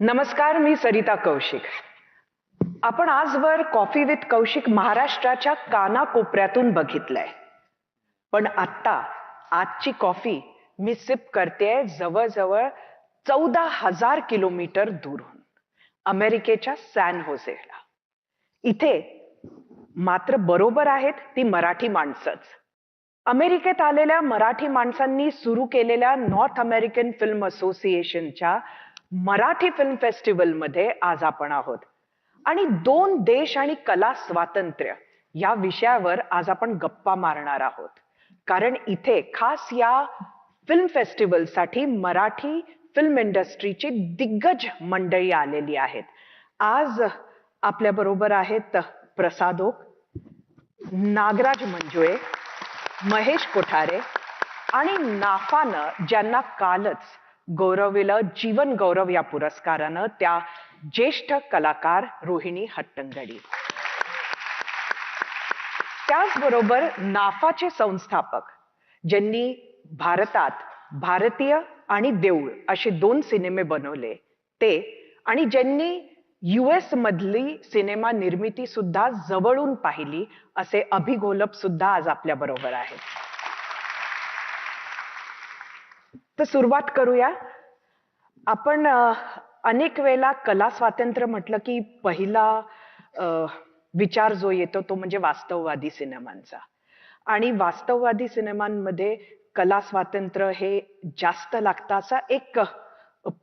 नमस्कार, मी सरिता कौशिक. आपण आजवर कॉफी विथ कौशिक महाराष्ट्राच्या कानाकोपऱ्यातून बघितलंय. पण आजची कॉफी मी सिप करतेय जवळजवळ 14,000 किलोमीटर दूरहून, अमेरिकेच्या सॅन होसेला. इथे मात्र बरोबर आहेत ती मराठी माणसंच. अमेरिकेत आलेल्या मराठी माणसांनी सुरू केलेल्या नॉर्थ अमेरिकन फिल्म असोसिएशनच्या मराठी फिल्म फेस्टिवलमध्ये आज आपण आहोत. आणि 2 देश आणि कला स्वातंत्र्य या विषयावर आज आपण गप्पा मारणार आहोत. कारण इथे खास या फिल्म फेस्टिवलसाठी मराठी फिल्म इंडस्ट्रीची दिग्गज मंडळी आलेली आहेत. आज आपल्या बरोबर आहेत प्रसाद ओक, नागराज मंजुळे, महेश कोठारे आणि नाफानं ज्यांना कालच गौरविलं जीवन गौरव या पुरस्कारानं, त्या ज्येष्ठ कलाकार रोहिणी हट्टंगडी. त्याचबरोबर नाफाचे संस्थापक ज्यांनी भारतात भारतीय आणि देऊळ असे 2 सिनेमे बनवले ते, आणि ज्यांनी US मधली सिनेमा निर्मिती सुद्धा जवळून पाहिली असे अभिगोलप सुद्धा आज आपल्या बरोबर आहेत. तर सुरुवात करूया. आपण अनेक वेळेला कला स्वातंत्र्य म्हटलं की पहिला विचार जो येतो तो म्हणजे वास्तववादी सिनेमांचा. आणि वास्तववादी सिनेमांमध्ये कला स्वातंत्र्य हे जास्त लागतं असा एक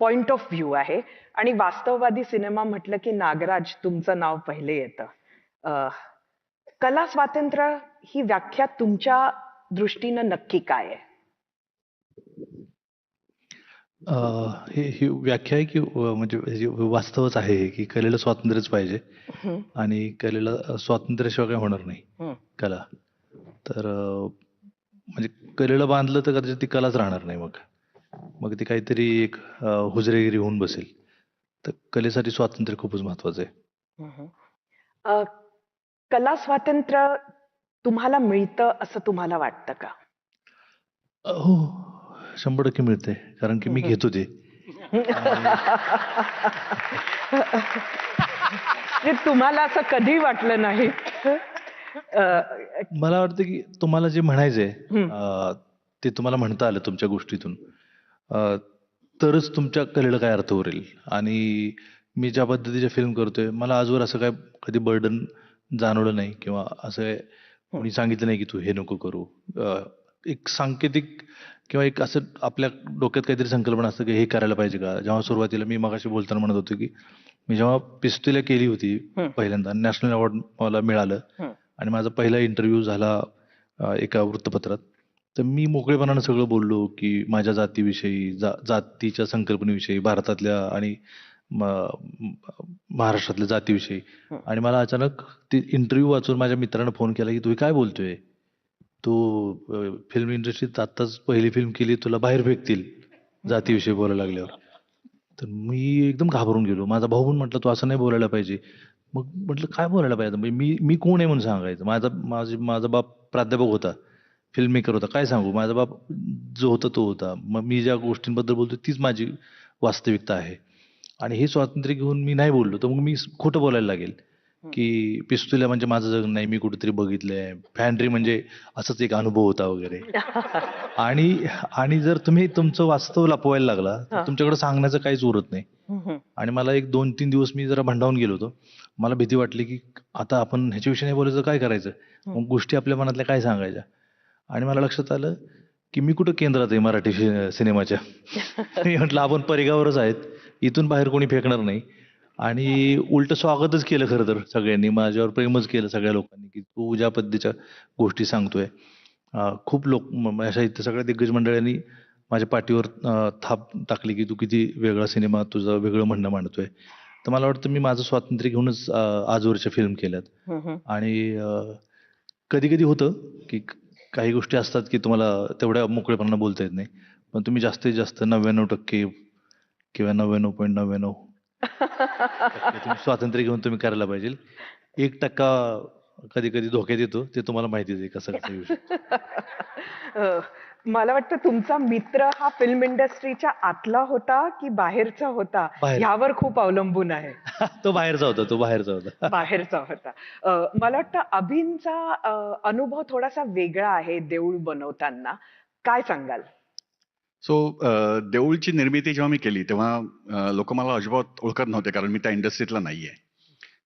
पॉइंट ऑफ व्ह्यू आहे. आणि वास्तववादी सिनेमा म्हटलं की नागराज तुमचं नाव पहिले येतं. कला स्वातंत्र्य ही व्याख्या तुमच्या दृष्टीनं नक्की काय आहे? ही व्याख्या आहे की म्हणजे वास्तवच आहे की कलेला स्वातंत्र्यच पाहिजे आणि कलेला स्वातंत्र्याशिवाय काही होणार नाही कला. तर म्हणजे कलेला बांधलं तर कदाचित ती कलाच राहणार नाही. मग ती काहीतरी एक हुजरेगिरी होऊन बसेल. तर कलेसाठी स्वातंत्र्य खूपच महत्वाचं आहे. कला स्वातंत्र्य तुम्हाला मिळतं असं तुम्हाला वाटतं का? हो, 100% मिळते, कारण की मी घेतो ते. तुम्हाला असं कधी वाटलं नाही? मला वाटतं की तुम्हाला जे म्हणायचंय ते तुम्हाला म्हणता आलं तुमच्या गोष्टीतून, तरच तुमच्या कलेला काय अर्थ उरेल. आणि मी ज्या पद्धतीचे फिल्म करतोय, मला आजवर असं काय कधी बर्डन जाणवलं नाही किंवा असं कोणी सांगितलं नाही की तू हे नको करू. एक सांकेतिक किंवा एक असं आपल्या डोक्यात काहीतरी संकल्पना असतं की हे करायला पाहिजे का. जेव्हा सुरुवातीला मी मगाशी बोलताना म्हणत होतो की मी जेव्हा पिस्तुल्या केली होती पहिल्यांदा, नॅशनल अवॉर्ड मला मिळालं आणि माझा पहिला इंटरव्ह्यू झाला एका वृत्तपत्रात, तर मी मोकळेपणानं सगळं बोललो की माझ्या जातीविषयी, जातीच्या संकल्पनेविषयी, भारतातल्या आणि महाराष्ट्रातल्या जातीविषयी. आणि मला अचानक ते इंटरव्ह्यू वाचून माझ्या मित्रानं फोन केला की तू काय बोलतोय, तू फिल्म इंडस्ट्रीत आत्ताच पहिली फिल्म केली, तुला बाहेर फेकतील जातीविषयी बोलायला लागल्यावर. तर मी एकदम घाबरून गेलो. माझा भाऊ पण म्हटलं तू असं नाही बोलायला पाहिजे. मग म्हटलं काय बोलायला पाहिजे, मी कोण आहे म्हणून सांगायचं. माझा बाप प्राध्यापक होता, फिल्म मेकर होता, काय सांगू. माझा बाप जो होता तो होता. मग मी ज्या गोष्टींबद्दल बोलतो तीच माझी वास्तविकता आहे. आणि हे स्वातंत्र्य घेऊन मी नाही बोललो तर मग मी खोटं बोलायला लागेल की पिस्तुल्या म्हणजे माझं जग नाही, मी कुठेतरी बघितलंय, फॅन्ड्री म्हणजे असंच एक अनुभव होता वगैरे. आणि जर तुम्ही तुमचं वास्तव लपवायला लागला तर तुमच्याकडे सांगण्याचं काहीच उरत नाही. आणि मला एक 2-3 दिवस मी जरा भांडावून गेलो होतो. मला भीती वाटली की आता आपण ह्याच्याविषयी नाही बोलायचं, काय करायचं, मग गोष्टी आपल्या मनातल्या काय सांगायच्या. आणि मला लक्षात आलं की मी कुठं केंद्रात आहे मराठी सिनेमाच्या. मी म्हटलं आपण परिगावरच आहेत, इथून बाहेर कोणी फेकणार नाही. आणि उलट स्वागतच केलं खरं तर सगळ्यांनी, माझ्यावर प्रेमच केलं सगळ्या लोकांनी की तू ज्या पद्धतीच्या गोष्टी सांगतोय. खूप लोक अशा इथं सगळ्या दिग्गज मंडळांनी माझ्या पाठीवर थाप टाकली की तू किती वेगळा सिनेमा, तुझं वेगळं म्हणणं मांडतोय. तर मला वाटतं मी माझं स्वातंत्र्य घेऊनच आजवरच्या फिल्म केल्यात. आणि कधी कधी होतं की काही गोष्टी असतात की तुम्हाला तेवढ्या मोकळेपणानं बोलता येत नाही, पण तुम्ही जास्तीत जास्त 99% किंवा 99.99% तुम्ही स्वातंत्र्य घेऊन तुम्ही करायला पाहिजे. 1% कधी कधी धोक्यात येतो, ते तुम्हाला माहितीच आहे कसं कसं येऊ शकतं. अ, मला वाटतं तुमचा मित्र हा फिल्म इंडस्ट्रीच्या आतला होता की बाहेरचा होता बाहेर. ह्यावर खूप अवलंबून आहे. तो बाहेरचा होता, तो बाहेरचा होता. बाहेरचा होता. मला वाटतं अभिनचा अनुभव थोडासा वेगळा आहे देऊळ बनवताना. काय सांगाल? सो देऊळची निर्मिती जेव्हा मी केली तेव्हा लोक मला अजिबात ओळखत नव्हते, कारण मी त्या इंडस्ट्रीतला नाहीये.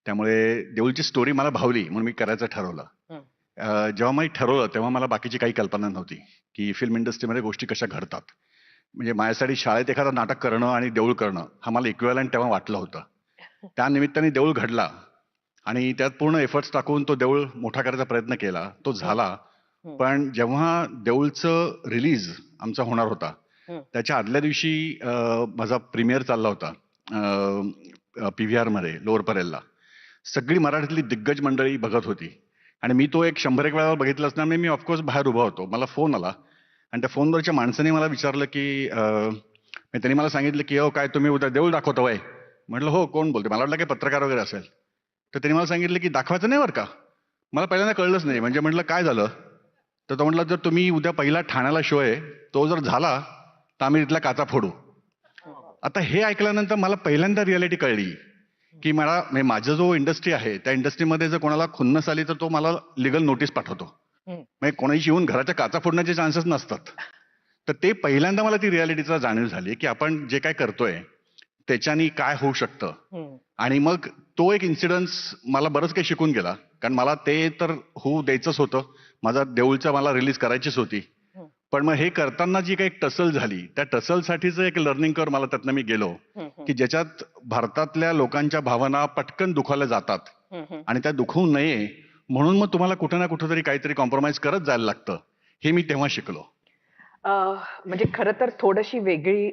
त्यामुळे देऊळची स्टोरी मला भावली म्हणून मी करायचं ठरवलं. जेव्हा मी ठरवलं तेव्हा मला बाकीची काही कल्पना नव्हती की फिल्म इंडस्ट्रीमध्ये गोष्टी कशा घडतात. म्हणजे माझ्यासाठी शाळेत एखादं नाटक करणं आणि देऊळ करणं हा मला इक्विव्हॅलंट तेव्हा वाटलं होतं. त्या निमित्ताने देऊळ घडला आणि त्यात पूर्ण एफर्ट्स टाकून तो देऊळ मोठा करायचा प्रयत्न केला, तो झाला. पण जेव्हा देऊळचं रिलीज आमचा होणार होता त्याच्या आदल्या दिवशी माझा प्रीमियर चालला होता PVR मध्ये लोअर परेलला. सगळी मराठीतली दिग्गज मंडळी बघत होती आणि मी तो एक 100-1 वेळा बघितला असल्यामुळे मी ऑफकोर्स बाहेर उभा होतो. मला फोन आला आणि त्या फोनवरच्या माणसाने मला विचारलं की त्यांनी मला सांगितलं की काय तुम्ही उद्या देऊळ दाखवता वय? म्हटलं हो, कोण बोलते? मला वाटलं काही पत्रकार वगैरे असेल. तर त्यांनी मला सांगितलं की दाखवायचं नाही बरं का. मला पहिल्यांदा कळलंच नाही. म्हणजे म्हटलं काय झालं? तर तो म्हटला जर तुम्ही उद्या पहिला ठाण्याला शो आहे, तो जर झाला तर आम्ही तिथल्या काचा फोडू. आता हे ऐकल्यानंतर मला पहिल्यांदा रियालिटी कळली की म्हणजे माझं जो इंडस्ट्री आहे त्या इंडस्ट्रीमध्ये जर कोणाला खुन्नस आली तर तो मला लिगल नोटीस पाठवतो. म्हणजे कोणाशी येऊन घराच्या काचा फोडण्याचे चान्सेस नसतात. तर ते पहिल्यांदा मला ती रियालिटीचा जाणीव झाली की आपण जे काय करतोय त्याच्यानी काय होऊ शकतं. आणि मग तो एक इन्सिडन्स मला बरंच काही शिकून गेला, कारण मला ते तर होऊ द्यायचंच होतं. माझा देऊळचा मला रिलीज करायचीच होती. पण मग हे करताना जी काही टसल झाली त्या टसलसाठीचं एक लर्निंग कर मला त्यातनं मी गेलो की ज्याच्यात भारतातल्या लोकांच्या भावना पटकन दुखावल्या जातात आणि त्या दुखवू नये म्हणून मग तुम्हाला कुठं ना कुठं तरी काहीतरी कॉम्प्रोमाइज करत जायला लागतं, हे मी तेव्हा शिकलो. म्हणजे खरं तर थोडीशी वेगळी